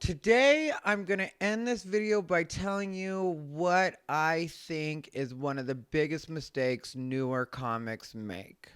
Today, I'm going to end this video by telling you what I think is one of the biggest mistakes newer comics make.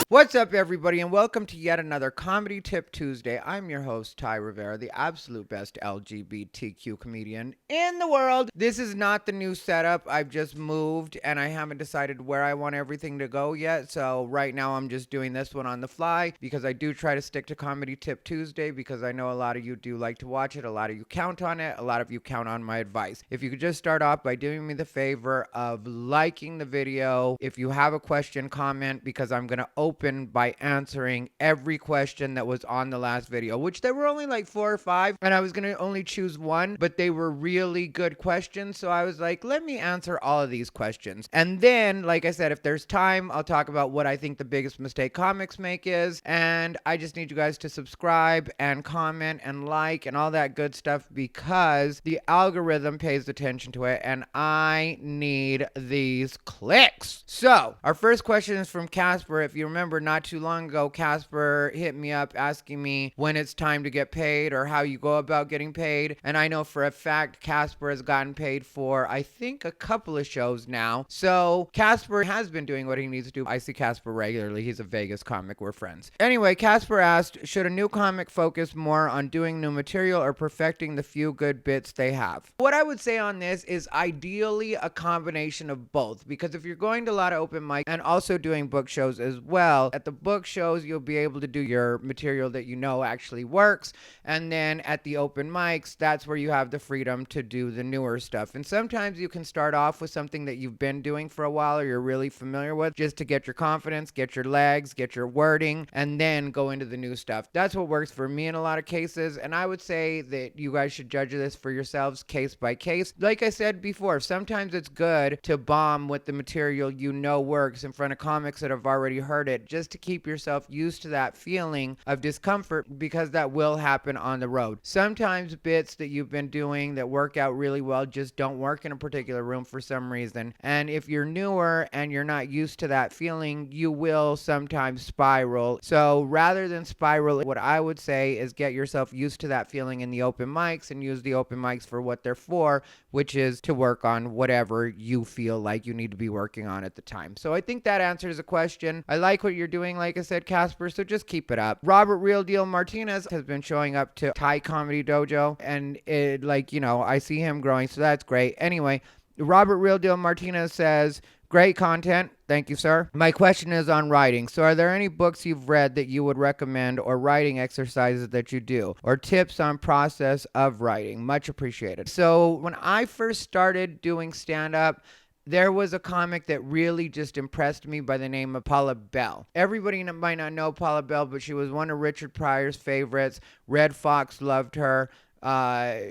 What's up, everybody, and welcome to yet another Comedy Tip Tuesday. I'm your host, Ty Rivera, the absolute best LGBTQ comedian in the world. This is not the new setup. I've just moved, and I haven't decided where I want everything to go yet, so right now I'm just doing this one on the fly because I do try to stick to Comedy Tip Tuesday because I know a lot of you do like to watch it, a lot of you count on it, a lot of you count on my advice. If you could just start off by doing me the favor of liking the video. If you have a question, comment, because I'm going to open by answering every question that was on the last video, which there were only like 4 or 5, and I was going to only choose one, but they were really good questions, so I was like, let me answer all of these questions. And then, like I said, if there's time, I'll talk about what I think the biggest mistake comics make is, and I just need you guys to subscribe and comment and like and all that good stuff because the algorithm pays attention to it, and I need these clicks. So, our first question is from Casper. If you remember, not too long ago, Casper hit me up asking me when it's time to get paid or how you go about getting paid. And I know for a fact Casper has gotten paid for, I think, a couple of shows now. So Casper has been doing what he needs to do. I see Casper regularly. He's a Vegas comic. We're friends. Anyway, Casper asked, should a new comic focus more on doing new material or perfecting the few good bits they have? What I would say on this is ideally a combination of both, because if you're going to a lot of open mic and also doing book shows as well, at the book shows you'll be able to do your material that you know actually works, and then at the open mics, that's where you have the freedom to do the newer stuff. And sometimes you can start off with something that you've been doing for a while or you're really familiar with, just to get your confidence, get your legs, get your wording, and then go into the new stuff. That's what works for me in a lot of cases, and I would say that you guys should judge this for yourselves case by case. Like I said before, sometimes it's good to bomb with the material you know works in front of comics that have already heard it, just to keep yourself used to that feeling of discomfort, because that will happen on the road. Sometimes bits that you've been doing that work out really well just don't work in a particular room for some reason. And if you're newer and you're not used to that feeling, you will sometimes spiral. So rather than spiral, what I would say is get yourself used to that feeling in the open mics and use the open mics for what they're for, which is to work on whatever you feel like you need to be working on at the time. So I think that answers the question. I like what you're doing, like I said, Casper, so just keep it up. Robert Real Deal Martinez has been showing up to Thai Comedy Dojo, and I see him growing, so that's great. Anyway, Robert Real Deal Martinez says, great content. Thank you, sir. My question is on writing. So are there any books you've read that you would recommend, or writing exercises that you do, or tips on process of writing? Much appreciated. So when I first started doing stand-up, there was a comic that really just impressed me by the name of Paula Bell. Everybody might not know Paula Bell, but she was one of Richard Pryor's favorites. Red Fox loved her.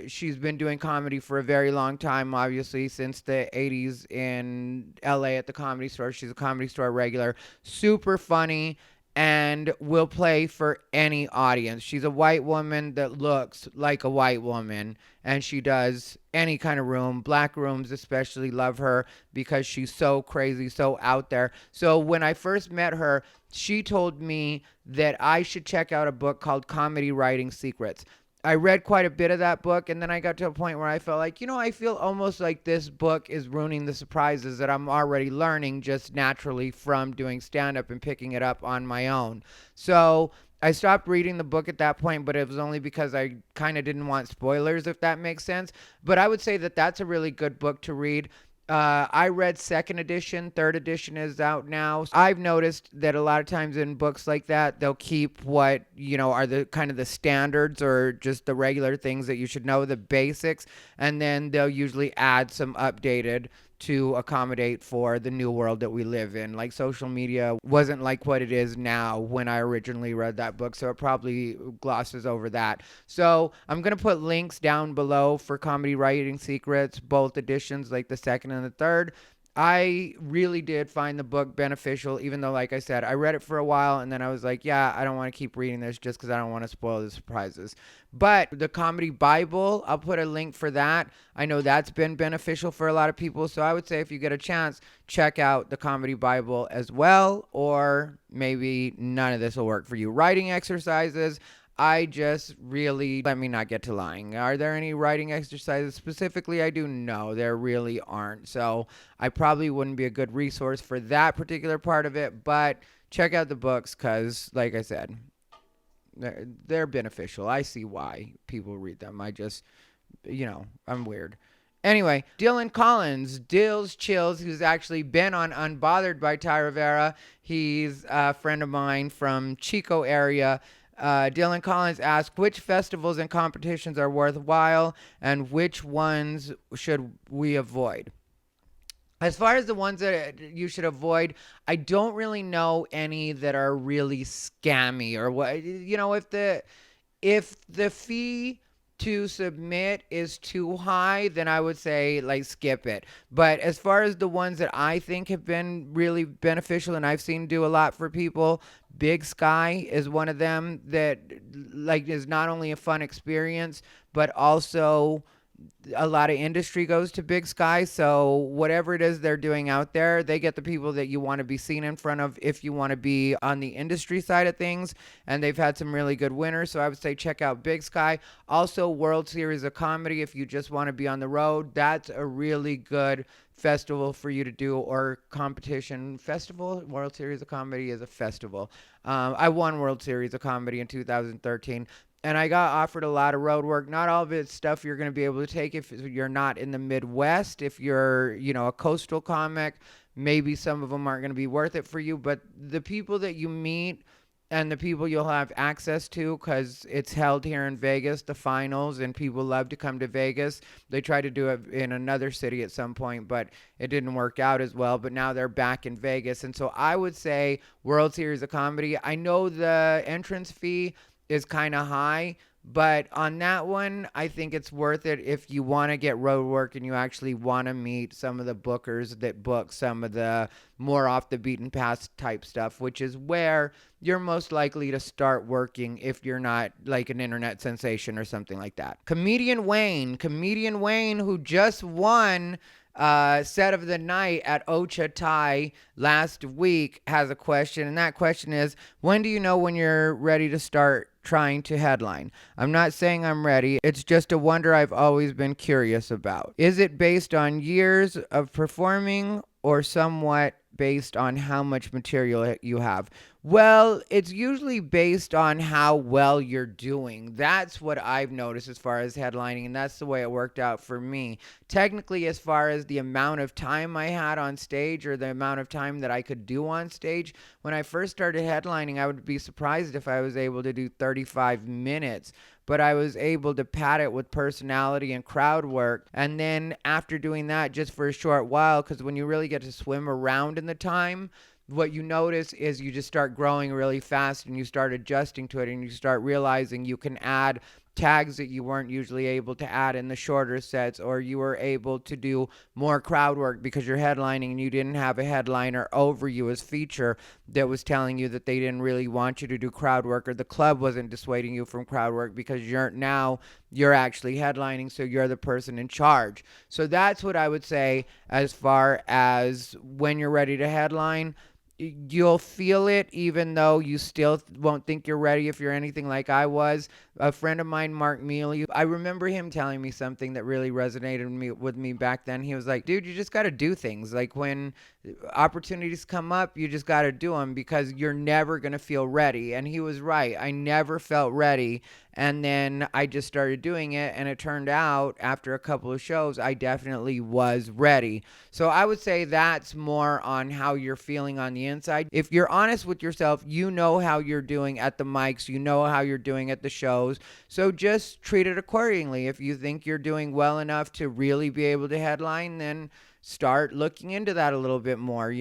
She's been doing comedy for a very long time, obviously, since the 80s in LA at the Comedy Store. She's a Comedy Store regular. Super funny and will play for any audience. She's a white woman that looks like a white woman, and she does any kind of room. Black rooms especially love her because she's so crazy, so out there. So when I first met her, she told me that I should check out a book called Comedy Writing Secrets. I read quite a bit of that book, and then I got to a point where I felt like, I feel almost like this book is ruining the surprises that I'm already learning just naturally from doing stand-up and picking it up on my own. So I stopped reading the book at that point, but it was only because I kind of didn't want spoilers, if that makes sense. But I would say that that's a really good book to read. I read second edition, third edition is out now. I've noticed that a lot of times in books like that, they'll keep what, are the kind of the standards or just the regular things that you should know, the basics, and then they'll usually add some updated to accommodate for the new world that we live in. Like social media wasn't like what it is now when I originally read that book, so it probably glosses over that. So I'm going to put links down below for Comedy Writing Secrets, both editions, like the second and the third. I really did find the book beneficial, even though, like I said, I read it for a while and then I was like, yeah, I don't want to keep reading this just because I don't want to spoil the surprises. But the Comedy Bible, I'll put a link for that. I know that's been beneficial for a lot of people. So I would say if you get a chance, check out the Comedy Bible as well, or maybe none of this will work for you. Writing exercises, I just really, let me not get to lying. Are there any writing exercises specifically I do? No, there really aren't. So I probably wouldn't be a good resource for that particular part of it, but check out the books because, like I said, they're beneficial. I see why people read them. I just, I'm weird. Anyway, Dylan Collins, Dills Chills, who's actually been on Unbothered by Ty Rivera. He's a friend of mine from Chico area. Dylan Collins asked which festivals and competitions are worthwhile and which ones should we avoid. As far as the ones that you should avoid, I don't really know any that are really scammy or what. If the fee to submit is too high, then I would say like skip it. But as far as the ones that I think have been really beneficial and I've seen do a lot for people, Big Sky is one of them that like is not only a fun experience, but also a lot of industry goes to Big Sky. So whatever it is they're doing out there, they get the people that you want to be seen in front of if you want to be on the industry side of things. And they've had some really good winners. So I would say check out Big Sky. Also, World Series of Comedy, if you just want to be on the road, that's a really good festival for you to do, or competition. Festival. World Series of Comedy is a festival. I won World Series of Comedy in 2013. And I got offered a lot of road work. Not all of it's stuff you're going to be able to take if you're not in the Midwest. If you're, a coastal comic, maybe some of them aren't going to be worth it for you. But the people that you meet and the people you'll have access to, because it's held here in Vegas, the finals, and people love to come to Vegas. They tried to do it in another city at some point, but it didn't work out as well. But now they're back in Vegas. And so I would say World Series of Comedy. I know the entrance fee is kind of high, but on that one, I think it's worth it if you want to get road work and you actually want to meet some of the bookers that book some of the more off the beaten path type stuff, which is where you're most likely to start working if you're not like an internet sensation or something like that. Comedian Wayne, who just won set of the night at Ocha Thai last week, has a question, and that question is, when do you know when you're ready to start trying to headline? I'm not saying I'm ready. It's just a wonder I've always been curious about. Is it based on years of performing or somewhat based on how much material you have? Well, it's usually based on how well you're doing. That's what I've noticed as far as headlining, and that's the way it worked out for me. Technically, as far as the amount of time I had on stage or the amount of time that I could do on stage, when I first started headlining, I would be surprised if I was able to do 35 minutes. But I was able to pad it with personality and crowd work. And then after doing that just for a short while, because when you really get to swim around in the time, what you notice is you just start growing really fast and you start adjusting to it and you start realizing you can add tags that you weren't usually able to add in the shorter sets, or you were able to do more crowd work because you're headlining and you didn't have a headliner over you as feature that was telling you that they didn't really want you to do crowd work, or the club wasn't dissuading you from crowd work because you're actually headlining, so you're the person in charge. So that's what I would say as far as when you're ready to headline. You'll feel it even though you still won't think you're ready if you're anything like I was. A friend of mine, Mark Mealy, I remember him telling me something that really resonated with me back then. He was like, dude, you just got to do things. Like when opportunities come up, you just got to do them because you're never going to feel ready. And he was right. I never felt ready. And then I just started doing it, and it turned out after a couple of shows, I definitely was ready. So I would say that's more on how you're feeling on the inside. If you're honest with yourself, you know how you're doing at the mics, you know how you're doing at the shows. So just treat it accordingly. If you think you're doing well enough to really be able to headline, then start looking into that a little bit more.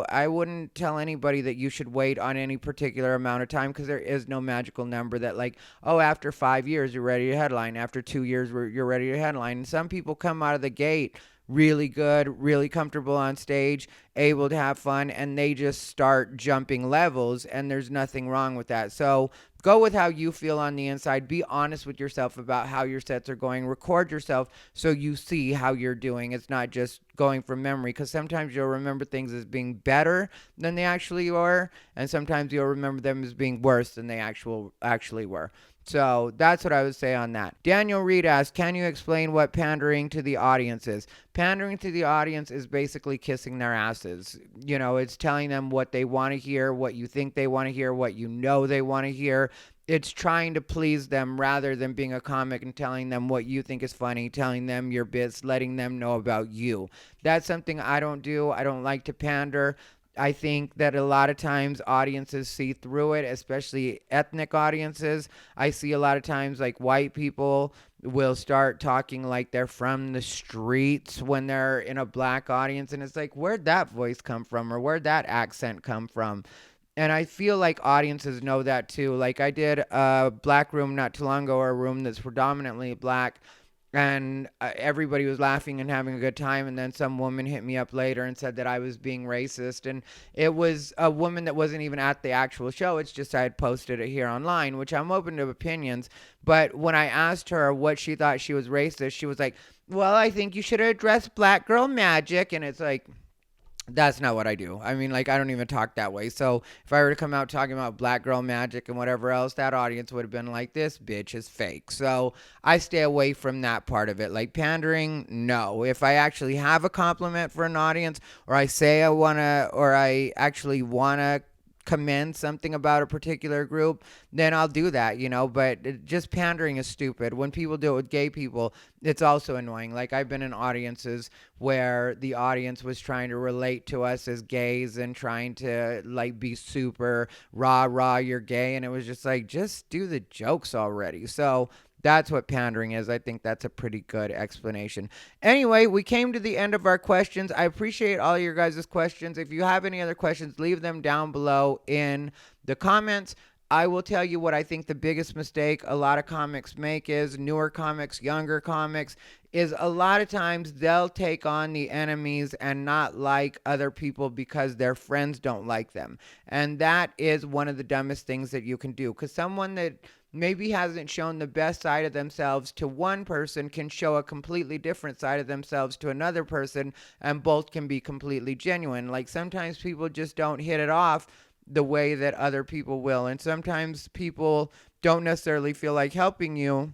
I wouldn't tell anybody that you should wait on any particular amount of time, because there is no magical number that like, oh, after 5 years you're ready to headline, after 2 years you're ready to headline. And some people come out of the gate really good, really comfortable on stage, able to have fun, and they just start jumping levels, and there's nothing wrong with that. So Go with how you feel on the inside. Be honest with yourself about how your sets are going. Record yourself so you see how you're doing. It's not just going from memory, because sometimes you'll remember things as being better than they actually were, and sometimes you'll remember them as being worse than they actually were. So that's what I would say on that. Daniel Reed asks, can you explain what pandering to the audience is? Pandering to the audience is basically kissing their asses. You know, it's telling them what they want to hear, what you think they want to hear, what you know they want to hear. It's trying to please them rather than being a comic and telling them what you think is funny, telling them your bits, letting them know about you. That's something I don't do. I don't like to pander. I think that a lot of times audiences see through it, especially ethnic audiences. I see a lot of times like white people will start talking like they're from the streets when they're in a black audience. And it's like, where'd that voice come from, or where'd that accent come from? And I feel like audiences know that too. Like, I did a black room not too long ago, or a room that's predominantly black, and everybody was laughing and having a good time. And then some woman hit me up later and said that I was being racist. And it was a woman that wasn't even at the actual show. It's just I had posted it here online, which I'm open to opinions. But when I asked her what she thought she was racist, she was like, well, I think you should have addressed black girl magic. And it's like, that's not what I do. I mean, like, I don't even talk that way. So if I were to come out talking about black girl magic and whatever else, that audience would have been like, this bitch is fake. So I stay away from that part of it. Like, pandering, no. If I actually have a compliment for an audience, or I say I want to, or I actually want to commend something about a particular group, then I'll do that, you know. But just pandering is stupid. When people do it with gay people, it's also annoying. Like, I've been in audiences where the audience was trying to relate to us as gays and trying to like be super rah you're gay, and it was just like, just do the jokes already. So that's what pandering is. I think that's a pretty good explanation. Anyway, we came to the end of our questions. I appreciate all your guys' questions. If you have any other questions, leave them down below in the comments. I will tell you what I think the biggest mistake a lot of comics make is, newer comics, younger comics, is a lot of times they'll take on the enemies and not like other people because their friends don't like them. And that is one of the dumbest things that you can do, because someone that maybe hasn't shown the best side of themselves to one person can show a completely different side of themselves to another person, and both can be completely genuine. Like, sometimes people just don't hit it off the way that other people will, and sometimes people don't necessarily feel like helping you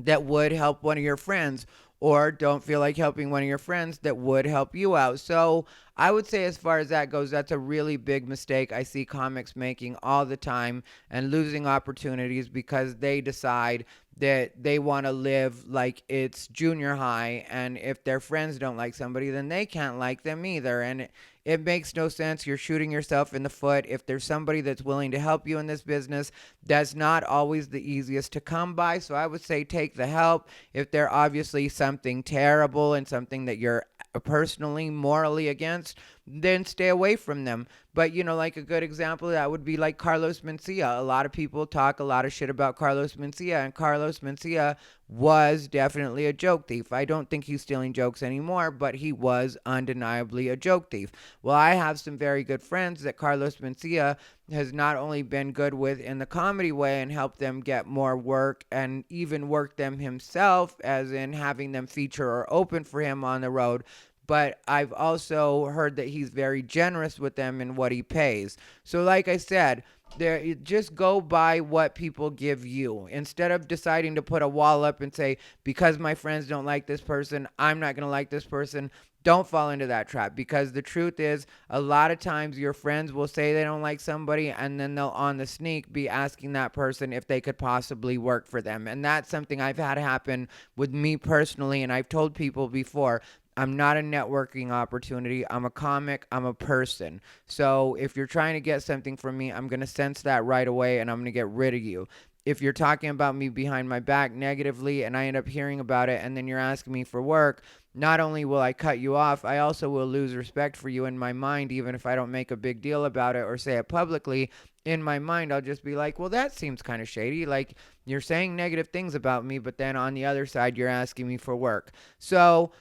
that would help one of your friends, or don't feel like helping one of your friends that would help you out. So I would say, as far as that goes, that's a really big mistake I see comics making all the time, and losing opportunities because they decide that they want to live like it's junior high, and if their friends don't like somebody, then they can't like them either. And it makes no sense. You're shooting yourself in the foot. If there's somebody that's willing to help you in this business, that's not always the easiest to come by. So I would say take the help. If they're obviously something terrible and something that you're personally morally against, then stay away from them. But, you know, like a good example of that would be like Carlos Mencia. A lot of people talk a lot of shit about Carlos Mencia, and Carlos Mencia was definitely a joke thief. I don't think he's stealing jokes anymore, but he was undeniably a joke thief. Well, I have some very good friends that Carlos Mencia has not only been good with in the comedy way and helped them get more work, and even work them himself, as in having them feature or open for him on the road, but I've also heard that he's very generous with them in what he pays. So like I said, there, just go by what people give you. Instead of deciding to put a wall up and say, because my friends don't like this person, I'm not going to like this person. Don't fall into that trap, because the truth is, a lot of times your friends will say they don't like somebody, and then they'll on the sneak be asking that person if they could possibly work for them. And that's something I've had happen with me personally, and I've told people before, I'm not a networking opportunity. I'm a comic. I'm a person. So if you're trying to get something from me, I'm going to sense that right away, and I'm going to get rid of you. If you're talking about me behind my back negatively, and I end up hearing about it, and then you're asking me for work, not only will I cut you off, I also will lose respect for you in my mind, even if I don't make a big deal about it or say it publicly. In my mind, I'll just be like, well, that seems kind of shady. Like, you're saying negative things about me, but then on the other side, you're asking me for work. So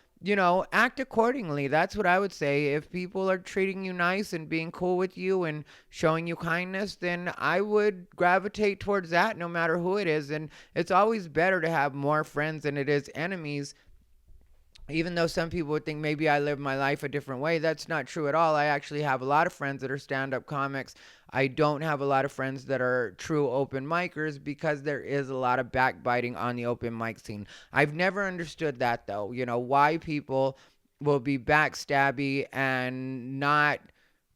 act accordingly. That's what I would say. If people are treating you nice and being cool with you and showing you kindness, then I would gravitate towards that no matter who it is. And it's always better to have more friends than it is enemies. Even though some people would think maybe I live my life a different way, that's not true at all. I actually have a lot of friends that are stand up comics. I don't have a lot of friends that are true open micers because there is a lot of backbiting on the open mic scene. I've never understood that though, why people will be backstabby and not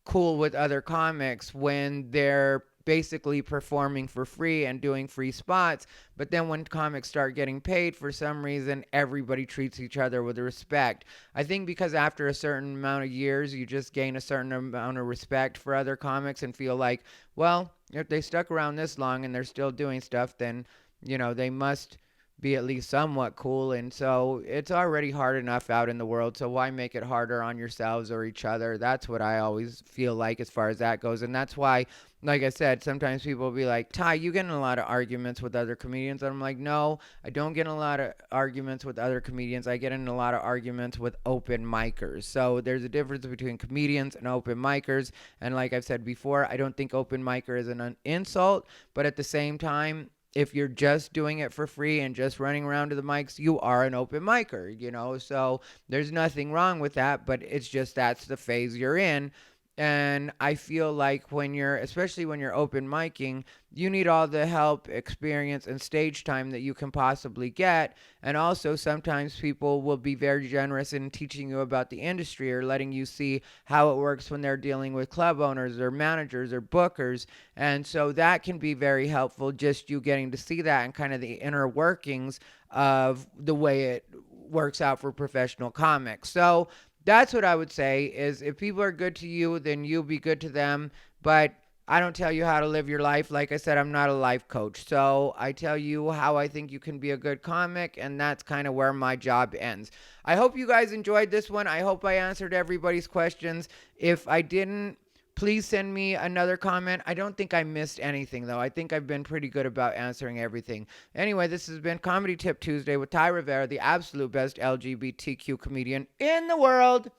cool with other comics when they're basically performing for free and doing free spots. But then when comics start getting paid, for some reason, everybody treats each other with respect. I think because after a certain amount of years, you just gain a certain amount of respect for other comics and feel like, well, if they stuck around this long and they're still doing stuff, then, they must be at least somewhat cool. And so it's already hard enough out in the world, so why make it harder on yourselves or each other? That's what I always feel like as far as that goes. And that's why, like I said, sometimes people will be like, Ty, you get in a lot of arguments with other comedians. And I'm like, no, I don't get in a lot of arguments with other comedians. I get in a lot of arguments with open micers. So there's a difference between comedians and open micers. And like I've said before, I don't think open micer is an insult, but at the same time, if you're just doing it for free and just running around to the mics, you are an open micer, So there's nothing wrong with that, but it's just that's the phase you're in. And I feel like especially when you're open micing, you need all the help, experience, and stage time that you can possibly get. And also, sometimes people will be very generous in teaching you about the industry or letting you see how it works when they're dealing with club owners or managers or bookers. And so that can be very helpful, just you getting to see that and kind of the inner workings of the way it works out for professional comics. So that's what I would say is if people are good to you, then you be good to them. But I don't tell you how to live your life. Like I said, I'm not a life coach. So I tell you how I think you can be a good comic, and that's kind of where my job ends. I hope you guys enjoyed this one. I hope I answered everybody's questions. If I didn't, please send me another comment. I don't think I missed anything, though. I think I've been pretty good about answering everything. Anyway, this has been Comedy Tip Tuesday with Ty Rivera, the absolute best LGBTQ comedian in the world.